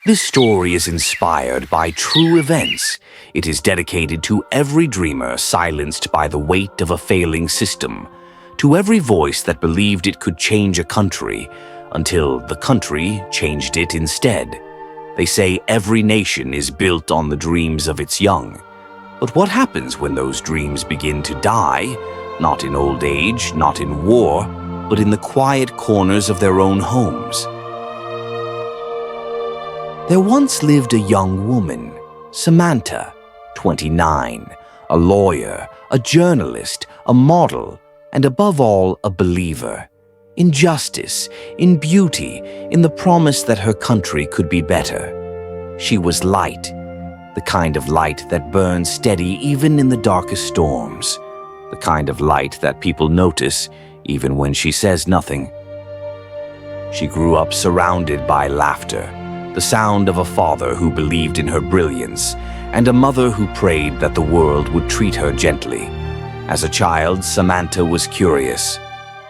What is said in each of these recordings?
This story is inspired by true events. It is dedicated to every dreamer silenced by the weight of a failing system, to every voice that believed it could change a country, until the country changed it instead. They say every nation is built on the dreams of its young. But what happens when those dreams begin to die? Not in old age, not in war, but in the quiet corners of their own homes. There once lived a young woman, Samantha, 29, a lawyer, a journalist, a model, and above all, a believer. In justice, in beauty, in the promise that her country could be better. She was light, the kind of light that burns steady even in the darkest storms, the kind of light that people notice even when she says nothing. She grew up surrounded by laughter, the sound of a father who believed in her brilliance, and a mother who prayed that the world would treat her gently. As a child, Samantha was curious,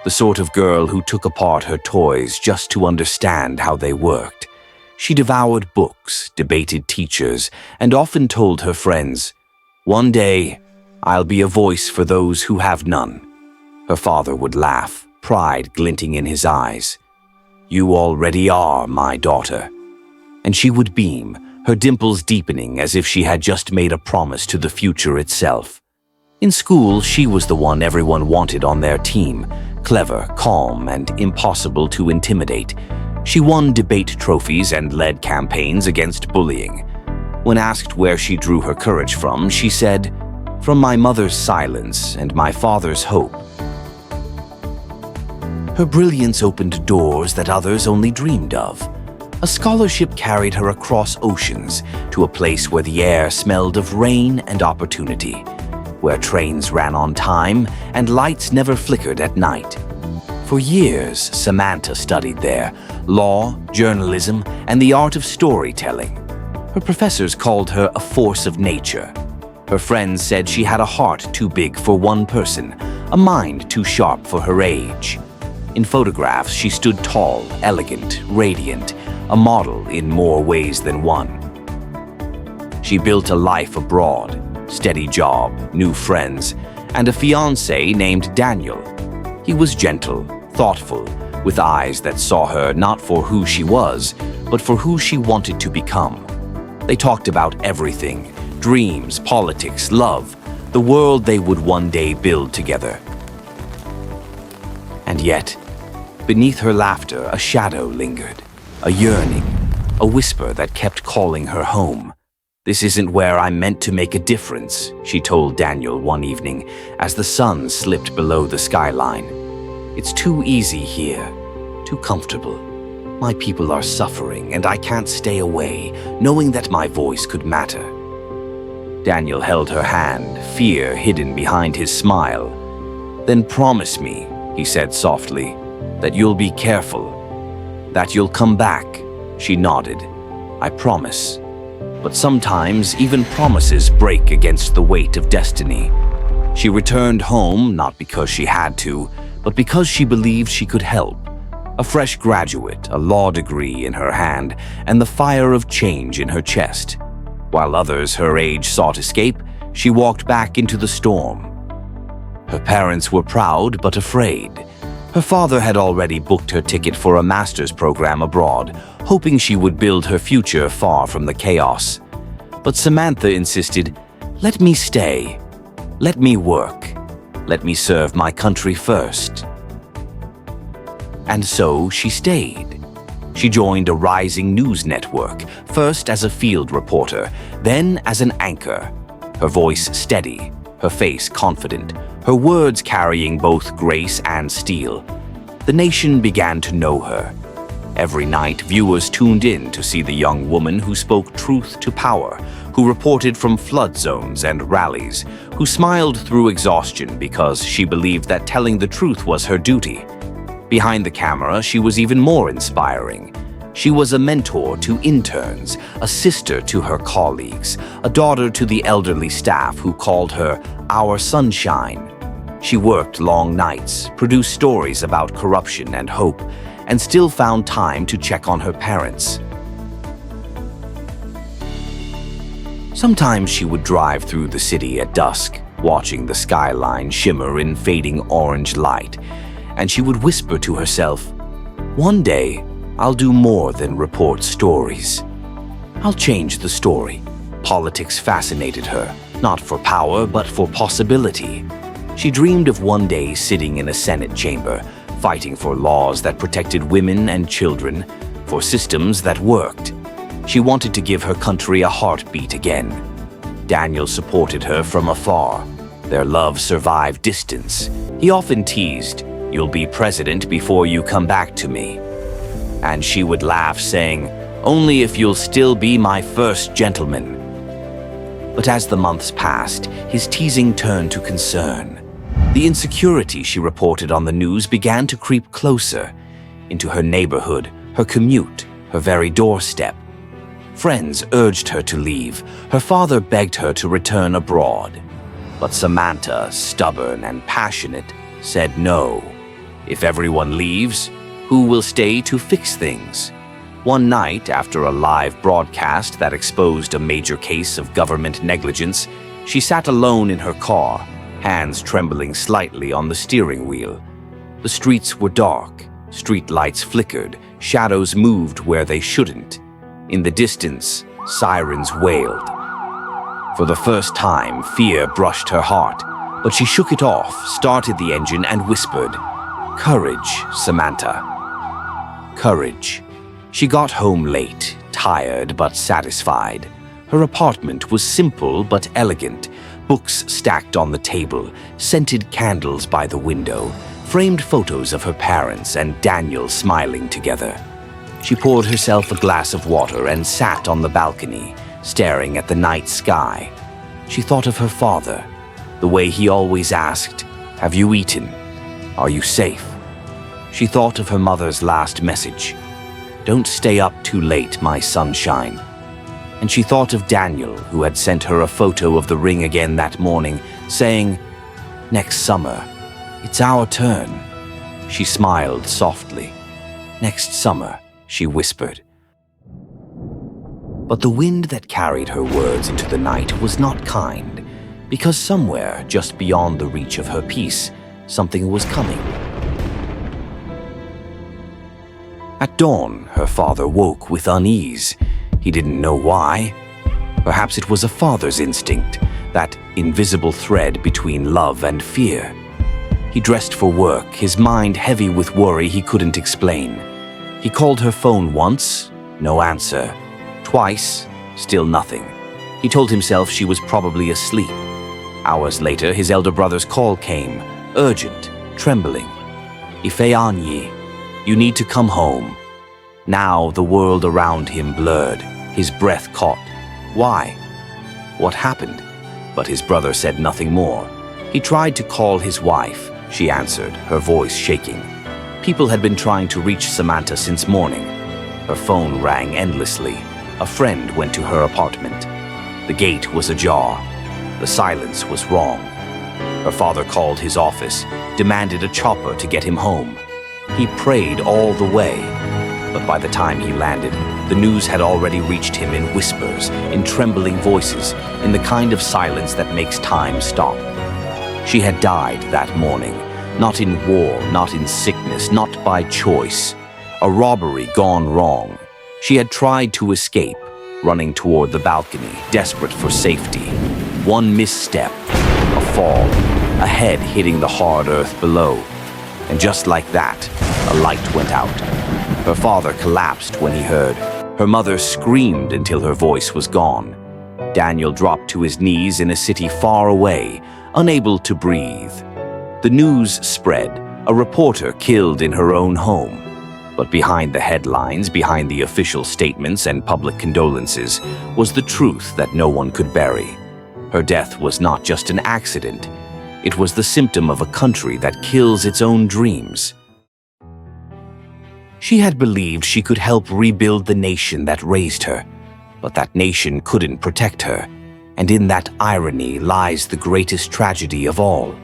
the sort of girl who took apart her toys just to understand how they worked. She devoured books, debated teachers, and often told her friends, "One day, I'll be a voice for those who have none." Her father would laugh, pride glinting in his eyes. "You already are, my daughter." And she would beam, her dimples deepening as if she had just made a promise to the future itself. In school, she was the one everyone wanted on their team, clever, calm, and impossible to intimidate. She won debate trophies and led campaigns against bullying. When asked where she drew her courage from, she said, "From my mother's silence and my father's hope." Her brilliance opened doors that others only dreamed of. A scholarship carried her across oceans to a place where the air smelled of rain and opportunity, where trains ran on time and lights never flickered at night. For years, Samantha studied there, law, journalism, and the art of storytelling. Her professors called her a force of nature. Her friends said she had a heart too big for one person, a mind too sharp for her age. In photographs, she stood tall, elegant, radiant, a model in more ways than one. She built a life abroad, steady job, new friends, and a fiancé named Daniel. He was gentle, thoughtful, with eyes that saw her not for who she was, but for who she wanted to become. They talked about everything, dreams, politics, love, the world they would one day build together. And yet, beneath her laughter, a shadow lingered, a yearning, a whisper that kept calling her home. "This isn't where I'm meant to make a difference," she told Daniel one evening as the sun slipped below the skyline. "It's too easy here, too comfortable. My people are suffering and I can't stay away, knowing that my voice could matter." Daniel held her hand, fear hidden behind his smile. "Then promise me," he said softly, "that you'll be careful, that you'll come back." She nodded. "I promise." But sometimes even promises break against the weight of destiny. She returned home not because she had to, but because she believed she could help. A fresh graduate, a law degree in her hand, and the fire of change in her chest. While others her age sought escape, she walked back into the storm. Her parents were proud but afraid. Her father had already booked her ticket for a master's program abroad, hoping she would build her future far from the chaos. But Samantha insisted, "Let me stay. Let me work. Let me serve my country first." And so she stayed. She joined a rising news network, first as a field reporter, then as an anchor. Her voice steady, her face confident, her words carrying both grace and steel. The nation began to know her. Every night, viewers tuned in to see the young woman who spoke truth to power, who reported from flood zones and rallies, who smiled through exhaustion because she believed that telling the truth was her duty. Behind the camera, she was even more inspiring. She was a mentor to interns, a sister to her colleagues, a daughter to the elderly staff who called her our sunshine. She worked long nights, produced stories about corruption and hope, and still found time to check on her parents. Sometimes she would drive through the city at dusk, watching the skyline shimmer in fading orange light, and she would whisper to herself, "One day, I'll do more than report stories. I'll change the story." Politics fascinated her, not for power, but for possibility. She dreamed of one day sitting in a Senate chamber, fighting for laws that protected women and children, for systems that worked. She wanted to give her country a heartbeat again. Daniel supported her from afar. Their love survived distance. He often teased, "You'll be president before you come back to me." And she would laugh, saying, "Only if you'll still be my first gentleman." But as the months passed, his teasing turned to concern. The insecurity she reported on the news began to creep closer into her neighborhood, her commute, her very doorstep. Friends urged her to leave. Her father begged her to return abroad. But Samantha, stubborn and passionate, said no. If everyone leaves, who will stay to fix things? One night, after a live broadcast that exposed a major case of government negligence, she sat alone in her car, hands trembling slightly on the steering wheel. The streets were dark, street lights flickered, shadows moved where they shouldn't. In the distance, sirens wailed. For the first time, fear brushed her heart, but she shook it off, started the engine, and whispered, "Courage, Samantha. Courage." She got home late, tired but satisfied. Her apartment was simple but elegant, books stacked on the table, scented candles by the window, framed photos of her parents and Daniel smiling together. She poured herself a glass of water and sat on the balcony, staring at the night sky. She thought of her father, the way he always asked, "Have you eaten? Are you safe?" She thought of her mother's last message, "Don't stay up too late, my sunshine." And she thought of Daniel, who had sent her a photo of the ring again that morning, saying, "Next summer, it's our turn." She smiled softly. "Next summer," she whispered. But the wind that carried her words into the night was not kind, because somewhere just beyond the reach of her peace, something was coming. At dawn, her father woke with unease. He didn't know why. Perhaps it was a father's instinct, that invisible thread between love and fear. He dressed for work, his mind heavy with worry he couldn't explain. He called her phone once, no answer. Twice, still nothing. He told himself she was probably asleep. Hours later, his elder brother's call came, urgent, trembling. "Ifeanyi, you need to come home." Now the world around him blurred, his breath caught. Why? What happened? But his brother said nothing more. He tried to call his wife. She answered, her voice shaking. People had been trying to reach Samantha since morning. Her phone rang endlessly. A friend went to her apartment. The gate was ajar. The silence was wrong. Her father called his office, demanded a chopper to get him home. He prayed all the way, but by the time he landed, the news had already reached him in whispers, in trembling voices, in the kind of silence that makes time stop. She had died that morning, not in war, not in sickness, not by choice. A robbery gone wrong. She had tried to escape, running toward the balcony, desperate for safety. One misstep, a fall, a head hitting the hard earth below. And just like that, a light went out. Her father collapsed when he heard. Her mother screamed until her voice was gone. Daniel dropped to his knees in a city far away, unable to breathe. The news spread, a reporter killed in her own home. But behind the headlines, behind the official statements and public condolences, was the truth that no one could bury. Her death was not just an accident. It was the symptom of a country that kills its own dreams. She had believed she could help rebuild the nation that raised her, but that nation couldn't protect her, and in that irony lies the greatest tragedy of all.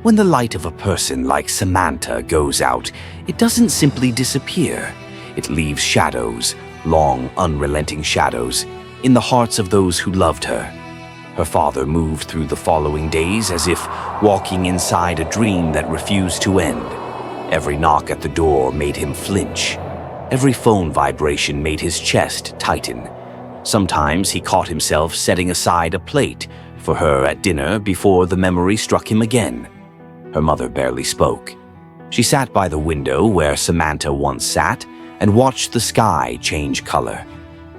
When the light of a person like Samantha goes out, it doesn't simply disappear. It leaves shadows, long, unrelenting shadows. in the hearts of those who loved her. Her father moved through the following days as if walking inside a dream that refused to end. Every knock at the door made him flinch. Every phone vibration made his chest tighten. Sometimes he caught himself setting aside a plate for her at dinner before the memory struck him again. Her mother barely spoke. She sat by the window where Samantha once sat and watched the sky change color.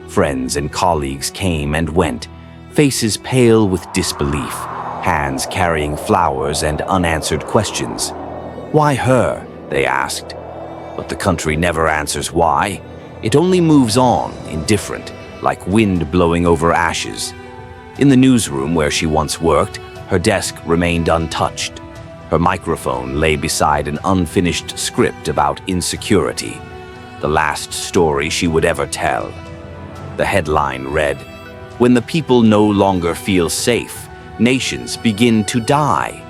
Friends and colleagues came and went, faces pale with disbelief, hands carrying flowers and unanswered questions. Why her? They asked. But the country never answers why. It only moves on, indifferent, like wind blowing over ashes. In the newsroom where she once worked, her desk remained untouched. Her microphone lay beside an unfinished script about insecurity, the last story she would ever tell. The headline read, "When the people no longer feel safe, nations begin to die."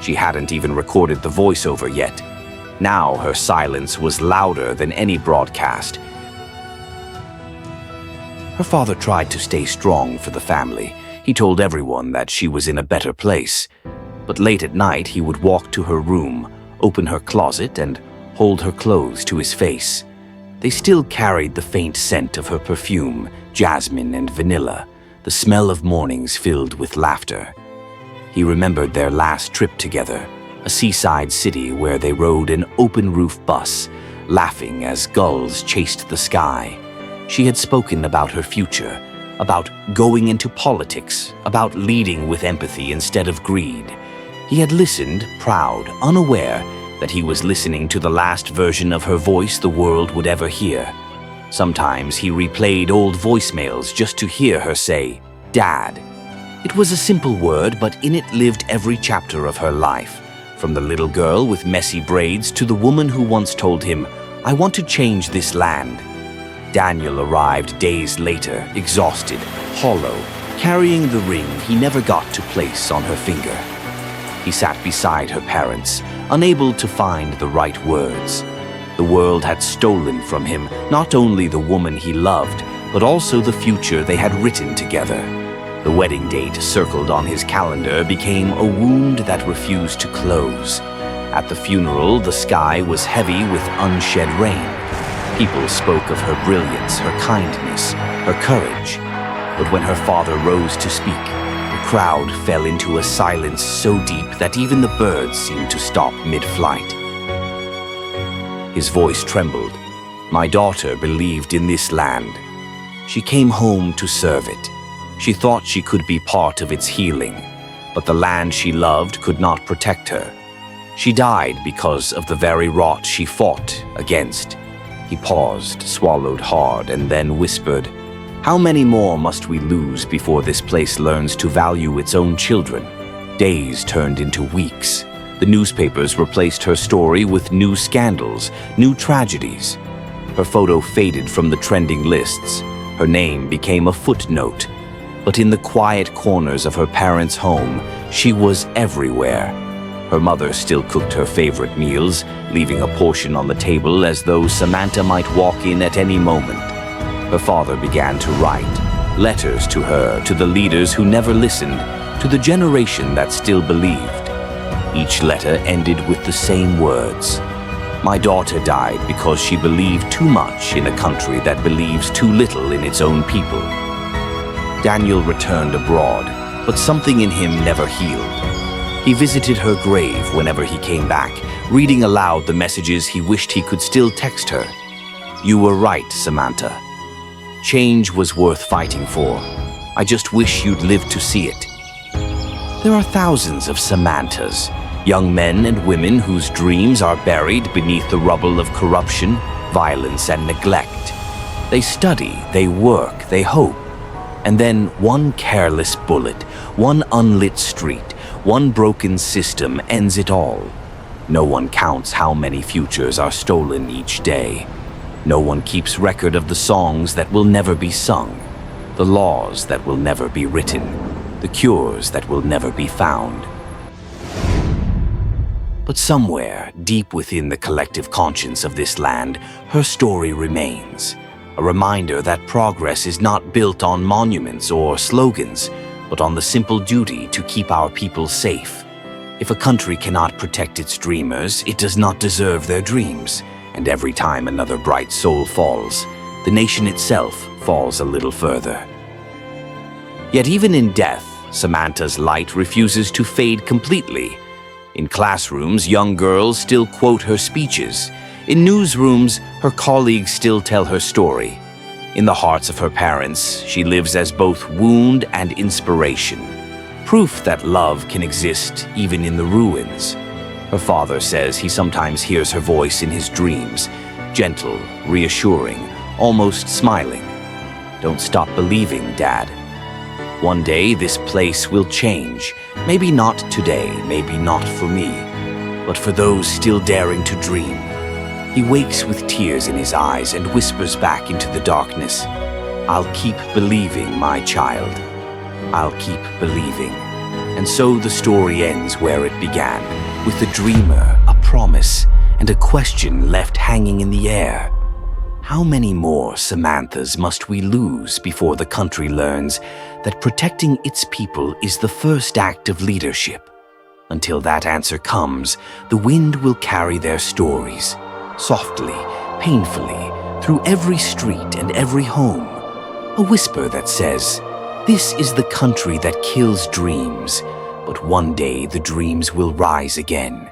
She hadn't even recorded the voiceover yet. Now her silence was louder than any broadcast. Her father tried to stay strong for the family. He told everyone that she was in a better place. But late at night, he would walk to her room, open her closet, and hold her clothes to his face. They still carried the faint scent of her perfume, jasmine and vanilla, the smell of mornings filled with laughter. He remembered their last trip together, a seaside city where they rode an open-roof bus, laughing as gulls chased the sky. She had spoken about her future, about going into politics, about leading with empathy instead of greed. He had listened, proud, unaware that he was listening to the last version of her voice the world would ever hear. Sometimes he replayed old voicemails just to hear her say, "Dad." It was a simple word, but in it lived every chapter of her life, from the little girl with messy braids to the woman who once told him, "I want to change this land." Daniel arrived days later, exhausted, hollow, carrying the ring he never got to place on her finger. He sat beside her parents, unable to find the right words. The world had stolen from him not only the woman he loved, but also the future they had written together. The wedding date circled on his calendar became a wound that refused to close. At the funeral, the sky was heavy with unshed rain. People spoke of her brilliance, her kindness, her courage. But when her father rose to speak, the crowd fell into a silence so deep that even the birds seemed to stop mid-flight. His voice trembled. "My daughter believed in this land. She came home to serve it. She thought she could be part of its healing, but the land she loved could not protect her. She died because of the very rot she fought against." He paused, swallowed hard, and then whispered, "How many more must we lose before this place learns to value its own children?" Days turned into weeks. The newspapers replaced her story with new scandals, new tragedies. Her photo faded from the trending lists. Her name became a footnote. But in the quiet corners of her parents' home, she was everywhere. Her mother still cooked her favorite meals, leaving a portion on the table as though Samantha might walk in at any moment. Her father began to write letters to her, to the leaders who never listened, to the generation that still believed. Each letter ended with the same words. "My daughter died because she believed too much in a country that believes too little in its own people." Daniel returned abroad, but something in him never healed. He visited her grave whenever he came back, reading aloud the messages he wished he could still text her. "You were right, Samantha. Change was worth fighting for. I just wish you'd lived to see it." There are thousands of Samanthas, young men and women whose dreams are buried beneath the rubble of corruption, violence, and neglect. They study, they work, they hope. And then one careless bullet, one unlit street, one broken system ends it all. No one counts how many futures are stolen each day. No one keeps record of the songs that will never be sung, the laws that will never be written, the cures that will never be found. But somewhere, deep within the collective conscience of this land, her story remains. A reminder that progress is not built on monuments or slogans, but on the simple duty to keep our people safe. If a country cannot protect its dreamers, it does not deserve their dreams. And every time another bright soul falls, the nation itself falls a little further. Yet even in death, Samantha's light refuses to fade completely. In classrooms, young girls still quote her speeches. In newsrooms, her colleagues still tell her story. In the hearts of her parents, she lives as both wound and inspiration. Proof that love can exist even in the ruins. Her father says he sometimes hears her voice in his dreams, gentle, reassuring, almost smiling. Don't stop believing, Dad. One day this place will change. Maybe not today, maybe not for me, but for those still daring to dream. He wakes with tears in his eyes and whispers back into the darkness, "I'll keep believing, my child. I'll keep believing." And so the story ends where it began, with a dreamer, a promise, and a question left hanging in the air. How many more Samanthas must we lose before the country learns that protecting its people is the first act of leadership? Until that answer comes, the wind will carry their stories, softly, painfully, through every street and every home. A whisper that says, "This is the country that kills dreams, but one day the dreams will rise again."